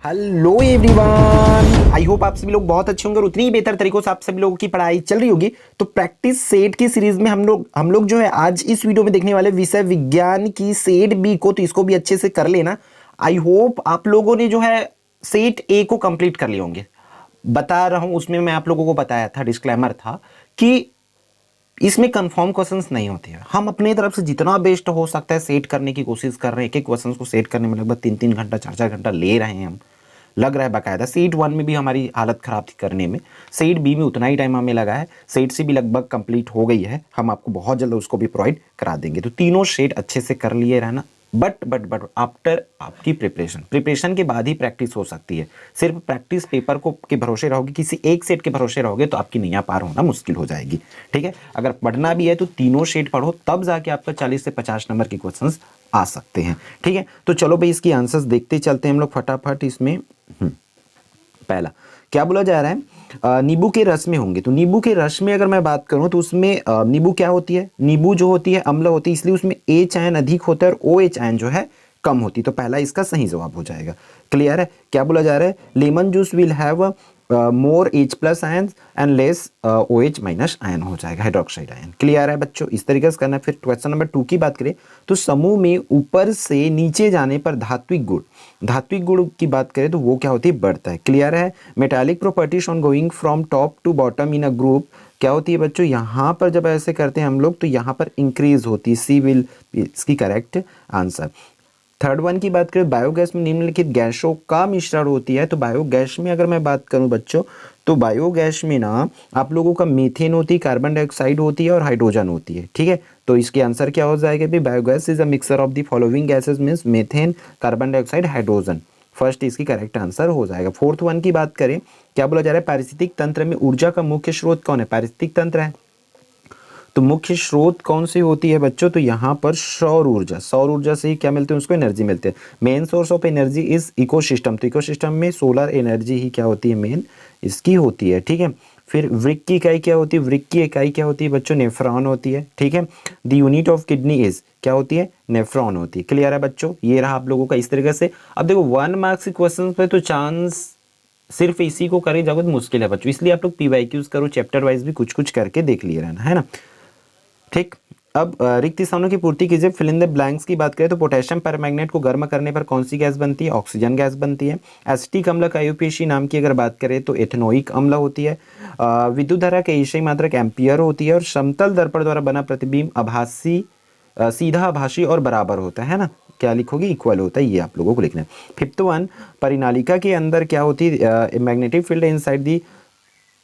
Hello everyone, I hope आप सभी लोग बहुत अच्छे होंगे और उतनी ही बेहतर तरीकों से आप सभी लोगों की पढ़ाई चल रही होगी। तो प्रैक्टिस सेट की सीरीज में हम लोग जो है आज इस वीडियो में देखने वाले विषय विज्ञान की सेट बी को, तो इसको भी अच्छे से कर लेना। आई होप आप लोगों ने जो है सेट ए को कंप्लीट कर लिए होंगे। बता रहा हूं, उसमें मैं आप लोगों को बताया था, डिस्क्लेमर था कि इसमें कंफर्म क्वेश्चंस नहीं होते हैं। हम अपनी तरफ से जितना बेस्ट हो सकता है सेट करने की कोशिश कर रहे हैं। एक एक क्वेश्चन को सेट करने में लगभग 3-3 घंटा 4-4 घंटा ले रहे हैं हम, लग रहा है बाकायदा। सेट 1 में भी हमारी हालत खराब थी करने में, सेट बी में उतना ही टाइम हमें लगा है। सेट सी भी लगभग कंप्लीट हो गई है, हम आपको बहुत जल्द उसको भी प्रोवाइड करा देंगे। तो तीनों सेट अच्छे से कर लिए रहना। बट आफ्टर आपकी प्रिपरेशन के बाद ही प्रैक्टिस हो सकती है। सिर्फ प्रैक्टिस पेपर को के भरोसे रहोगे, किसी एक सेट के भरोसे रहोगे तो आपकी नैया पार होना मुश्किल हो जाएगी। ठीक है, अगर पढ़ना भी है तो तीनों सेट पढ़ो, तब जाके आपका 40 से 50 नंबर के क्वेश्चंस आ सकते हैं। ठीक है, तो चलो भाई इसकी आंसर्स देखते चलते हैं हम लोग फटाफट। इसमें पहला क्या बोला जा रहा है, नींबू के रस में होंगे। तो नींबू के रस में अगर मैं बात करूं तो उसमें नींबू क्या होती है, नींबू जो होती है अम्ल होती है, इसलिए उसमें एच आयन अधिक होता है और ओ एच आयन जो है कम होती है। तो पहला इसका सही जवाब हो जाएगा। क्लियर है, क्या बोला जा रहा है, lemon juice will have more H plus ion and less OH minus ion हो जाएगा, हाइड्रोक्साइड आयन। क्लियर है बच्चों, इस तरीके से करना है। फिर क्वेश्चन नंबर 2 की बात करें तो समूह में ऊपर से नीचे जाने पर धात्विक गुण की बात करें तो वो क्या होती है, बढ़ता है। क्लियर है, metallic properties on going from top to bottom in a group क्या होती है बच्चों, यहाँ पर जब ऐसे करते हैं हम लोग तो यहाँ पर इंक्रीज होती है। सी विल इसकी करेक्ट आंसर। थर्ड वन की बात करें, बायोगैस में निम्नलिखित गैसों का मिश्रण होती है। तो बायोगैस में अगर मैं बात करूं बच्चों तो बायोगैस में ना आप लोगों का मीथेन होती है, कार्बन डाइऑक्साइड होती है और हाइड्रोजन होती है। ठीक है, तो इसके आंसर क्या हो जाएगा भी, biogas is a mixer of the following gases means methane, carbon dioxide, hydrogen. First इसकी करेक्ट आंसर हो जाएगा। फोर्थ वन की बात करें, क्या बोला जा रहा है, पारिस्थितिक तंत्र में ऊर्जा का मुख्य स्रोत कौन है, पारिस्थितिक तंत्र है। तो मुख्य स्रोत कौन सी होती है बच्चों, तो यहाँ पर सौर ऊर्जा से ही क्या मिलते हैं, उसको एनर्जी मिलते हैं। Main source of energy is ecosystem, तो इकोसिस्टम में सोलर एनर्जी ही क्या होती है, मेन इसकी होती है। ठीक है, फिर वृक्क की इकाई क्या होती है, वृक्क की इकाई क्या होती है बच्चों, नेफ्रॉन होती है। ठीक है, the unit of kidney is क्या होती है, नेफ्रॉन होती है। क्लियर है बच्चों, ये रहा आप लोगों का इस तरीके से। अब देखो 1 मार्क्स के क्वेश्चन पे तो चांस सिर्फ इसी को करे जाओगे तो मुश्किल है बच्चों, इसलिए आप लोग PYQs करो, चैप्टर वाइज भी कुछ कुछ करके देख लिए रहना, है ना। ठीक, अब रिक्त स्थानों की पूर्ति कीजिए। फिल इन द ब्लैंक्स की बात करें तो पोटेशियम परमैंगनेट को गर्म करने पर कौन सी गैस बनती है, ऑक्सीजन गैस बनती है। एसिटिक अम्ल का IUPAC नाम की अगर बात करें तो एथेनोइक अम्ल होती है। विद्युत धारा के एशियाई मात्रक एम्पियर होती है और समतल दर्पण द्वारा बना प्रतिबिंब आभासी, सीधा आभासी और बराबर होता है ना। क्या लिखोगे, इक्वल होता है, ये आप लोगों को लिखना है। फिफ्थ वन, परिनालिका के अंदर क्या होती है, magnetic field inside the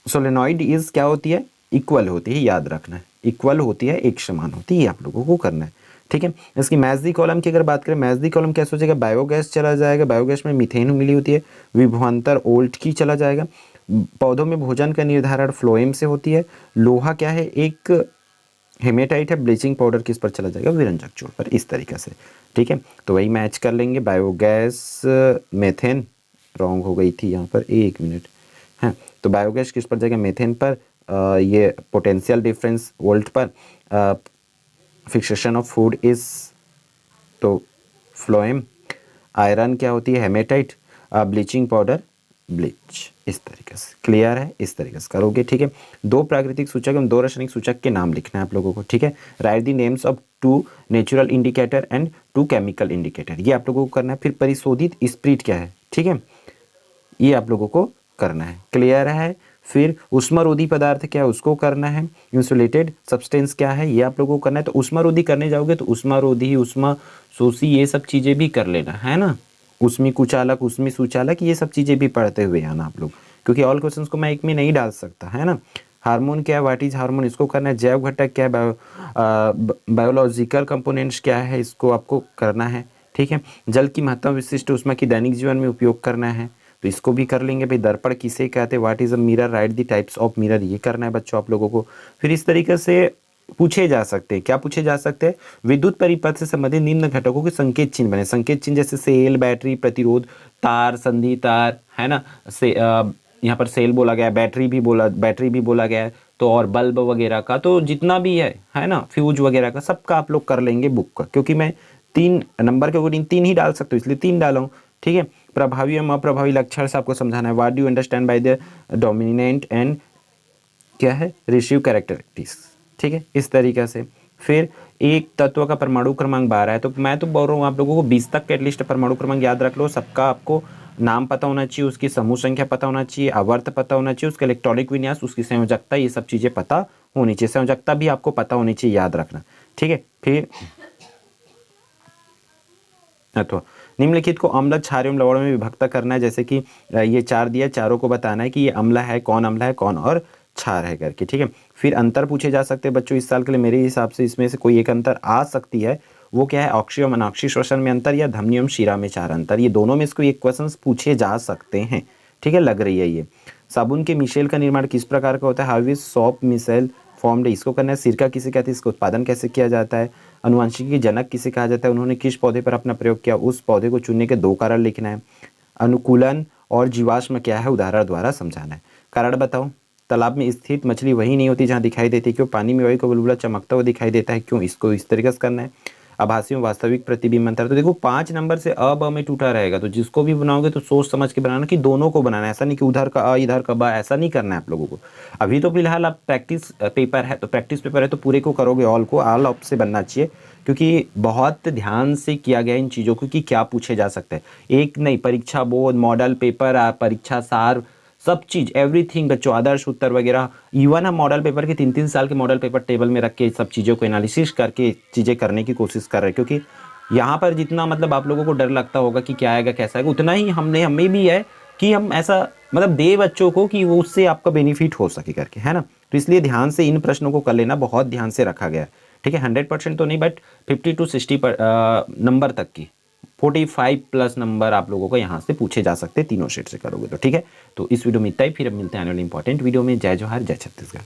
solenoid is क्या होती है, इक्वल होती है, याद रखना है, इक्वल होती है, एक समान होती है, ये आप लोगों को करना है। ठीक है, इसकी मैच दी कॉलम की अगर बात करें, मैच दी कॉलम कैसे हो जाएगा, बायोगैस चला जाएगा, बायोगैस में मीथेन मिली होती है, विभवांतर ओल्ट की चला जाएगा। पौधों में भोजन का निर्धारण फ्लोएम से होती है। लोहा क्या है, एक हेमेटाइट है। ब्लीचिंग पाउडर किस पर चला जाएगा, विरंजक चूर्ण पर, इस तरीके से। ठीक है, तो वही मैच कर लेंगे। बायोगैस मेथेन रॉन्ग हो गई थी यहाँ पर, एक मिनट। हाँ, तो बायोगैस किस पर जाएगा, मेथेन पर। ये पोटेंशियल डिफरेंस वोल्ट पर। फिक्सेशन ऑफ फूड इज तो फ्लोएम। आयरन क्या होती है, हेमेटाइट। ब्लीचिंग पाउडर ब्लीच, इस तरीके से। क्लियर है, इस तरीके से करोगे। ठीक है, 2 प्राकृतिक सूचक एवं 2 रासायनिक सूचक के नाम लिखना है आप लोगों को। ठीक है, right the names of 2 natural indicator and 2 chemical indicator, ये आप लोगों को करना है। फिर परिशोधित स्प्रिट क्या है, ठीक है, ये आप लोगों को करना है। क्लियर है, फिर उष्मारोधी पदार्थ क्या है, उसको करना है। इंसुलेटेड सब्सटेंस क्या है, ये आप लोगों को करना है। तो उष्मारोधी करने जाओगे तो उष्मारोधी, उष्मा शोषी, ये सब चीज़ें भी कर लेना है ना। उष्मी कुचालक, उष्मी सुचालक, ये सब चीज़ें भी पढ़ते हुए आना आप लोग, क्योंकि ऑल क्वेश्चंस को मैं एक में नहीं डाल सकता, है ना। हार्मोन क्या है, व्हाट इज हार्मोन, इसको करना है। जैव घटक क्या है, बायोलॉजिकल कंपोनेंट्स क्या है, इसको आपको करना है। ठीक है, जल की महत्ता विशिष्ट ऊष्मा की दैनिक जीवन में उपयोग करना है, तो इसको भी कर लेंगे भाई। दर्पण किसे कहते हैं, what is a mirror, right the types of mirror, ये करना है बच्चों आप लोगों को। फिर इस तरीके से पूछे जा सकते हैं, क्या पूछे जा सकते हैं, विद्युत परिपथ से संबंधित निम्न घटकों के संकेत चिन्ह बने। संकेत चिन्ह जैसे सेल, बैटरी, प्रतिरोध, तार, संधि तार, है ना। से यहाँ पर सेल बोला गया, बैटरी भी बोला गया है, तो और बल्ब वगैरह का, तो जितना भी है ना, फ्यूज वगैरह का, सबका आप लोग कर लेंगे बुक का, क्योंकि मैं 3 नंबर के अकॉर्डिंग 3 ही डाल सकते हो, इसलिए 3 डाला हूँ। ठीक है, प्रभावी एवं अप्रभावी लक्षण से आपको समझाना है। What do you understand by the dominant and क्या है रिसीव कैरेक्टरिस्टिक्स, ठीक है, इस तरीके से। फिर एक तत्व का परमाणु क्रमांक 12 है, तो मैं तो बोल रहा हूँ आप लोगों को 20 तक के एटलीस्ट परमाणु क्रमांक याद रख लो। सबका आपको नाम पता होना चाहिए, उसकी समूह संख्या पता होना चाहिए, आवर्त पता होना चाहिए, उसका इलेक्ट्रॉनिक विन्यास, उसकी संयोजकता, ये सब चीज़ें पता होनी चाहिए। संयोजकता भी आपको पता होनी चाहिए, याद रखना, ठीक है। फिर अथवा निम्नलिखित को अम्ल, क्षार एवं लवण में विभक्त करना है। जैसे कि ये 4 दिया, चारों को बताना है कि ये अम्ल है कौन और क्षार है करके, ठीक है। फिर अंतर पूछे जा सकते हैं बच्चों इस साल के लिए, मेरे हिसाब से इसमें से कोई एक अंतर आ सकती है, वो क्या है, ऑक्सीय एवं अनाक्षी श्वसन में अंतर या धमनी एवं शिरा में 4 अंतर, ये दोनों में इसको एक क्वेश्चन पूछे जा सकते हैं, ठीक है, लग रही है ये। साबुन के मिशेल का निर्माण किस प्रकार का होता है, how is soap micelle formed, इसको करना है। सिरका किसे कहते हैं, इसका उत्पादन कैसे किया जाता है। अनुवांशिकी के जनक किसे कहा जाता है, उन्होंने किस पौधे पर अपना प्रयोग किया, उस पौधे को चुनने के 2 कारण लिखना है। अनुकूलन और जीवाश्म क्या है, उदाहरण द्वारा समझाना है। कारण बताओ। तालाब में स्थित मछली वही नहीं होती जहाँ दिखाई देती, क्यों। पानी में वही को बुलबुला चमकता हुआ दिखाई देता है, क्यों। इसको इस तरीके से करना है। आभासी में वास्तविक प्रतिबिंब अंतर, तो देखो 5 नंबर से अ ब में टूटा रहेगा, तो जिसको भी बनाओगे तो सोच समझ के बनाना कि दोनों को बनाना है, ऐसा नहीं कि उधर का अ इधर का ब, ऐसा नहीं करना है आप लोगों को। अभी तो फिलहाल आप प्रैक्टिस पेपर है, तो प्रैक्टिस पेपर है तो पूरे को करोगे, ऑल को ऑल ऑफ से बनना चाहिए, क्योंकि बहुत ध्यान से किया गया इन चीज़ों को कि क्या पूछे जा सकता है। एक नहीं, परीक्षा बोर्ड, मॉडल पेपर, परीक्षा सार, सब चीज़ एवरीथिंग बच्चों, आदर्श उत्तर वगैरह, इवन हम मॉडल पेपर के 3-3 साल के मॉडल पेपर टेबल में रख के सब चीज़ों को एनालिसिस करके चीज़ें करने की कोशिश कर रहे हैं, क्योंकि यहाँ पर जितना मतलब आप लोगों को डर लगता होगा कि क्या आएगा कैसा आएगा, उतना ही हमें भी है कि हम ऐसा मतलब दे बच्चों को कि वो उससे आपका बेनिफिट हो सके करके, है ना। तो इसलिए ध्यान से इन प्रश्नों को कर लेना, बहुत ध्यान से रखा गया है, ठीक है। 100% तो नहीं, बट 50 to 60 नंबर तक की 45+ नंबर आप लोगों को यहाँ से पूछे जा सकते हैं, तीनों शेट से करोगे तो, ठीक है। तो इस वीडियो में इतना ही, फिर अब मिलते हैं अगले इंपॉर्टेंट वीडियो में। जय जोहार, जय छत्तीसगढ़।